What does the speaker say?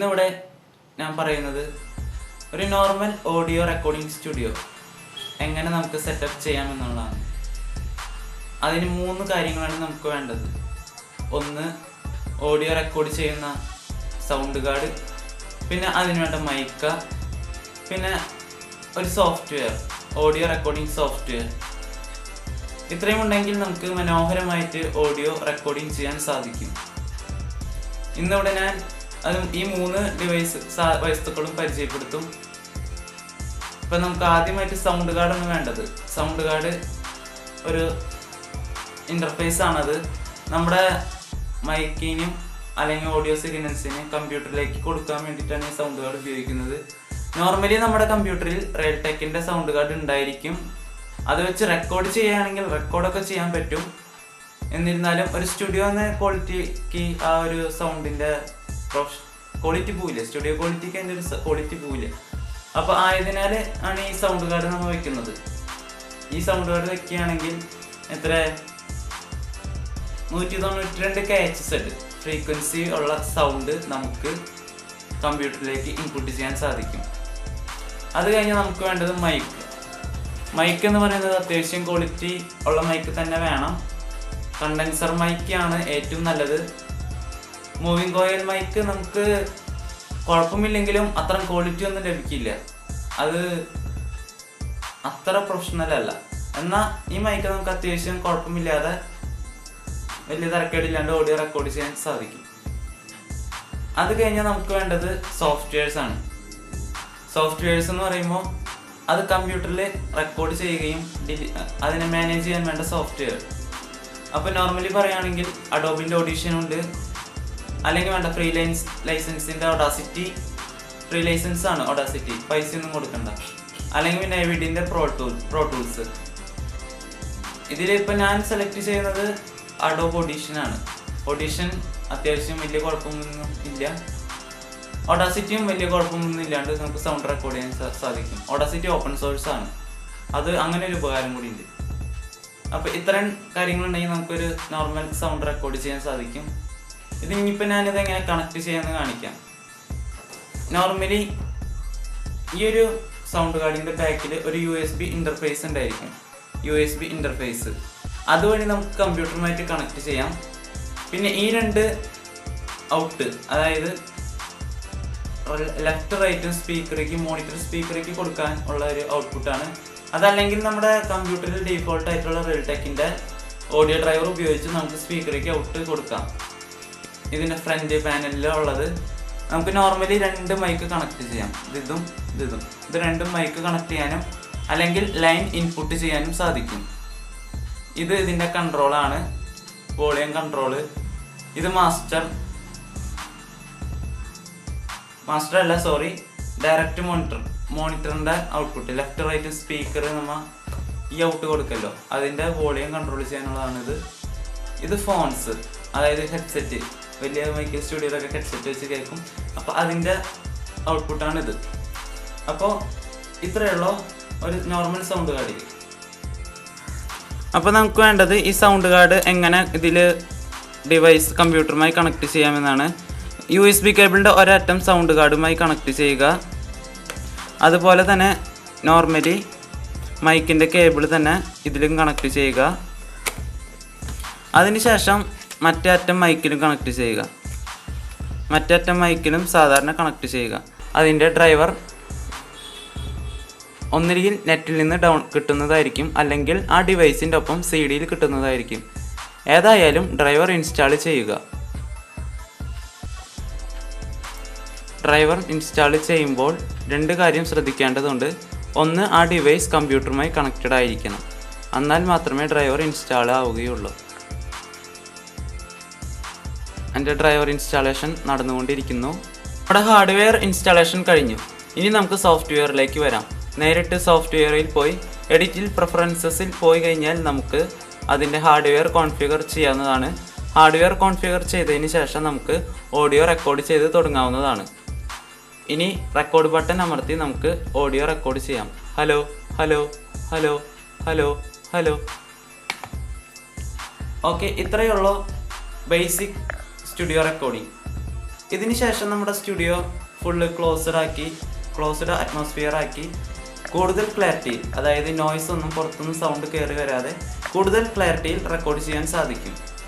ഇന്നിവിടെ ഞാൻ പറയുന്നത് ഒരു നോർമൽ ഓഡിയോ റെക്കോർഡിംഗ് സ്റ്റുഡിയോ എങ്ങനെ നമുക്ക് സെറ്റപ്പ് ചെയ്യാമെന്നുള്ളതാണ്. അതിന് 3 കാര്യങ്ങളാണ് നമുക്ക് വേണ്ടത്. ഒന്ന്, ഓഡിയോ റെക്കോർഡ് ചെയ്യുന്ന സൗണ്ട് കാർഡ്, പിന്നെ അതിനുവേണ്ട മൈക്ക, പിന്നെ ഒരു സോഫ്റ്റ്വെയർ, ഓഡിയോ റെക്കോർഡിംഗ് സോഫ്റ്റ്വെയർ. ഇത്രയും ഉണ്ടെങ്കിൽ നമുക്ക് മനോഹരമായിട്ട് ഓഡിയോ റെക്കോർഡിംഗ് ചെയ്യാൻ സാധിക്കും. ഇന്നിവിടെ ഞാൻ ഈ 3 വസ്തുക്കളും പരിചയപ്പെടുത്തും. ഇപ്പം നമുക്ക് ആദ്യമായിട്ട് സൗണ്ട് കാർഡാണ് വേണ്ടത്. സൗണ്ട് കാർഡ് ഒരു ഇൻ്റർഫേസ് ആണത്. നമ്മുടെ മൈക്കിനും അല്ലെങ്കിൽ ഓഡിയോ സിഗ്നൽസിന് കമ്പ്യൂട്ടറിലേക്ക് കൊടുക്കാൻ വേണ്ടിയിട്ടാണ് ഈ സൗണ്ട് കാർഡ് ഉപയോഗിക്കുന്നത്. നോർമലി നമ്മുടെ കമ്പ്യൂട്ടറിൽ റെയിൽടെക്കിൻ്റെ സൗണ്ട് കാർഡ് ഉണ്ടായിരിക്കും. അത് വെച്ച് റെക്കോർഡ് ചെയ്യുകയാണെങ്കിൽ റെക്കോർഡൊക്കെ ചെയ്യാൻ പറ്റും. എന്നിരുന്നാലും ഒരു സ്റ്റുഡിയോ എന്ന ക്വാളിറ്റിക്ക് ആ ഒരു സൗണ്ടിൻ്റെ ക്വാളിറ്റി പോവില്ല. സ്റ്റുഡിയോ ക്വാളിറ്റിക്ക് അതിൻ്റെ ഒരു ക്വാളിറ്റി പോവില്ല. അപ്പോൾ ആയതിനാൽ ആണ് ഈ സൗണ്ട് കാർഡ് നമ്മൾ വയ്ക്കുന്നത്. ഈ സൗണ്ട് കാർഡ് വയ്ക്കുകയാണെങ്കിൽ എത്ര 192 KHz ഫ്രീക്വൻസി ഉള്ള സൗണ്ട് നമുക്ക് കമ്പ്യൂട്ടറിലേക്ക് ഇൻപുട്ട് ചെയ്യാൻ സാധിക്കും. അത് കഴിഞ്ഞ് നമുക്ക് വേണ്ടത് മൈക്ക് എന്ന് പറയുന്നത് അത്യാവശ്യം ക്വാളിറ്റി ഉള്ള മൈക്ക് തന്നെ വേണം. കണ്ടൻസർ മൈക്കാണ് ഏറ്റവും നല്ലത്. മൂവിങ് കോയിൽ മൈക്ക് നമുക്ക് കുഴപ്പമില്ലെങ്കിലും അത്ര ക്വാളിറ്റി ഒന്നും ലഭിക്കില്ല. അത് അത്ര പ്രൊഫഷണൽ അല്ല. എന്നാൽ ഈ മൈക്ക് നമുക്ക് അത്യാവശ്യം കുഴപ്പമില്ലാതെ വലിയ തരക്കേടില്ലാണ്ട് ഓഡിയോ റെക്കോർഡ് ചെയ്യാൻ സാധിക്കും. അത് കഴിഞ്ഞാൽ നമുക്ക് വേണ്ടത് സോഫ്റ്റ്വെയർസാണ്. സോഫ്റ്റ്വെയർസ് എന്ന് പറയുമ്പോൾ അത് കമ്പ്യൂട്ടറിൽ റെക്കോർഡ് ചെയ്യുകയും അതിനെ മാനേജ് ചെയ്യാൻ വേണ്ട സോഫ്റ്റ്വെയർ. അപ്പോൾ നോർമലി പറയുകയാണെങ്കിൽ അഡോബിൻ്റെ ഓഡിഷൻ ഉണ്ട്, അല്ലെങ്കിൽ വേണ്ട ഫ്രീ ലൈസൻസിൻ്റെ ഓഡാസിറ്റി. ഫ്രീ ലൈസൻസ് ആണ് ഓഡാസിറ്റി, പൈസ ഒന്നും കൊടുക്കണ്ട. അല്ലെങ്കിൽ പിന്നെ എവിഡിൻ്റെ പ്രോ ടൂൾസ്. ഇതിലിപ്പോൾ ഞാൻ സെലക്ട് ചെയ്യുന്നത് അഡോബ് ഓഡിഷനാണ്. ഓഡിഷൻ അത്യാവശ്യം വലിയ കുഴപ്പമൊന്നും ഇല്ല. ഓഡാസിറ്റിയും വലിയ കുഴപ്പമൊന്നും ഇല്ലാണ്ട് നമുക്ക് സൗണ്ട് റെക്കോർഡ് ചെയ്യാൻ സാധിക്കും. ഓഡാസിറ്റി ഓപ്പൺ സോഴ്സ് ആണ്. അത് അങ്ങനെ ഒരു ഉപകാരം കൂടി ഉണ്ട്. അപ്പോൾ ഇത്രയും കാര്യങ്ങളുണ്ടെങ്കിൽ നമുക്കൊരു നോർമൽ സൗണ്ട് റെക്കോർഡ് ചെയ്യാൻ സാധിക്കും. ഇനിയിപ്പോൾ ഞാനിത് എങ്ങനെ കണക്ട് ചെയ്യാമെന്ന് കാണിക്കാം. നോർമലി ഈ ഒരു സൗണ്ട് കാർഡിൻ്റെ ബാക്കിൽ ഒരു USB ഇൻ്റർഫേസ് ഉണ്ടായിരിക്കും. USB ഇൻ്റർഫേസ് അതുവഴി നമുക്ക് കമ്പ്യൂട്ടറുമായിട്ട് കണക്ട് ചെയ്യാം. പിന്നെ ഈ 2 ഔട്ട്, അതായത് ലെഫ്റ്റ് റൈറ്റും സ്പീക്കറേക്ക്, മോണിറ്റർ സ്പീക്കറേക്ക് കൊടുക്കാൻ ഉള്ള ഒരു ഔട്ട്പുട്ടാണ്. അതല്ലെങ്കിൽ നമ്മുടെ കമ്പ്യൂട്ടറിൽ ഡീഫോൾട്ട് ആയിട്ടുള്ള റെയിൽടെക്കിൻ്റെ ഓഡിയോ ഡ്രൈവർ ഉപയോഗിച്ച് നമുക്ക് സ്പീക്കറേക്ക് ഔട്ട് കൊടുക്കാം. ഇതിൻ്റെ ഫ്രണ്ട് പാനലിലുള്ളത് നമുക്ക് നോർമലി 2 മൈക്ക് കണക്ട് ചെയ്യാം. ഇത് 2 മൈക്ക് കണക്ട് ചെയ്യാനും അല്ലെങ്കിൽ ലൈൻ ഇൻപുട്ട് ചെയ്യാനും സാധിക്കും. ഇത് ഇതിൻ്റെ കൺട്രോളാണ്, വോളിയം കൺട്രോള്. ഇത് ഡയറക്റ്റ് മോണിറ്ററിൻ്റെ ഔട്ട്പുട്ട്. ലെഫ്റ്റ് റൈറ്റ് സ്പീക്കർ നമ്മൾ ഈ ഔട്ട് കൊടുക്കല്ലോ, അതിൻ്റെ വോളിയം കൺട്രോൾ ചെയ്യാനുള്ളതാണിത്. ഇത് ഫോൺസ്, അതായത് ഹെഡ്സെറ്റ്. വലിയ മൈക്ക് സ്റ്റുഡിയോയിലൊക്കെ ഹെഡ്സെറ്റ് വെച്ച് കേൾക്കും. അപ്പോൾ അതിൻ്റെ ഔട്ട്പുട്ടാണിത്. അപ്പോൾ ഇത്രയുള്ള ഒരു നോർമൽ സൗണ്ട് കാർഡിൽ. അപ്പോൾ നമുക്ക് വേണ്ടത് ഈ സൗണ്ട് കാർഡ് എങ്ങനെ ഇതിൽ ഡിവൈസ് കമ്പ്യൂട്ടറുമായി കണക്ട് ചെയ്യാമെന്നാണ്. USB കേബിളിൻ്റെ ഒരറ്റം സൗണ്ട് കാർഡുമായി കണക്ട് ചെയ്യുക. അതുപോലെ തന്നെ നോർമലി മൈക്കിൻ്റെ കേബിൾ തന്നെ ഇതിലും കണക്ട് ചെയ്യുക. അതിനുശേഷം മറ്റേ അറ്റം മൈക്കിലും കണക്ട് ചെയ്യുക. മറ്റേ അറ്റം മൈക്കിലും സാധാരണ കണക്ട് ചെയ്യുക. അതിൻ്റെ ഡ്രൈവർ ഒന്നുകിൽ നെറ്റിൽ നിന്ന് കിട്ടുന്നതായിരിക്കും, അല്ലെങ്കിൽ ആ ഡിവൈസിൻ്റെ ഒപ്പം CD-യിൽ കിട്ടുന്നതായിരിക്കും. ഏതായാലും ഡ്രൈവർ ഇൻസ്റ്റാൾ ചെയ്യുക. ഡ്രൈവർ ഇൻസ്റ്റാൾ ചെയ്യുമ്പോൾ 2 കാര്യം ശ്രദ്ധിക്കേണ്ടതുണ്ട്. ഒന്ന്, ആ ഡിവൈസ് കമ്പ്യൂട്ടറുമായി കണക്റ്റഡ് ആയിരിക്കണം. എന്നാൽ മാത്രമേ ഡ്രൈവർ ഇൻസ്റ്റാൾ ആവുകയുള്ളൂ. എൻ്റെ ഡ്രൈവർ ഇൻസ്റ്റാളേഷൻ നടന്നുകൊണ്ടിരിക്കുന്നു. നമ്മുടെ ഹാർഡ്വെയർ ഇൻസ്റ്റാളേഷൻ കഴിഞ്ഞു. ഇനി നമുക്ക് സോഫ്റ്റ്വെയറിലേക്ക് വരാം. നേരിട്ട് സോഫ്റ്റ്വെയറിൽ പോയി എഡിറ്റിൽ പ്രിഫറൻസസിൽ പോയി കഴിഞ്ഞാൽ നമുക്ക് അതിൻ്റെ ഹാർഡ്വെയർ കോൺഫിഗർ ചെയ്യാവുന്നതാണ്. ഹാർഡ്വെയർ കോൺഫിഗർ ചെയ്തതിന് ശേഷം നമുക്ക് ഓഡിയോ റെക്കോർഡ് ചെയ്ത് തുടങ്ങാവുന്നതാണ്. ഇനി റെക്കോർഡ് ബട്ടൺ അമർത്തി നമുക്ക് ഓഡിയോ റെക്കോർഡ് ചെയ്യാം. Hello hello hello hello hello. Okay, ഇത്രയുള്ള ബേസിക് സ്റ്റുഡിയോ റെക്കോർഡിംഗ്. ഇതിന് ശേഷം നമ്മുടെ സ്റ്റുഡിയോ ഫുള്ള് ക്ലോസ്ഡ് അറ്റ്മോസ്ഫിയർ ആക്കി കൂടുതൽ ക്ലാരിറ്റിയിൽ, അതായത് നോയ്സ് ഒന്നും പുറത്തുനിന്ന് സൗണ്ട് കയറി വരാതെ കൂടുതൽ ക്ലാരിറ്റിയിൽ റെക്കോർഡ് ചെയ്യാൻ സാധിക്കും.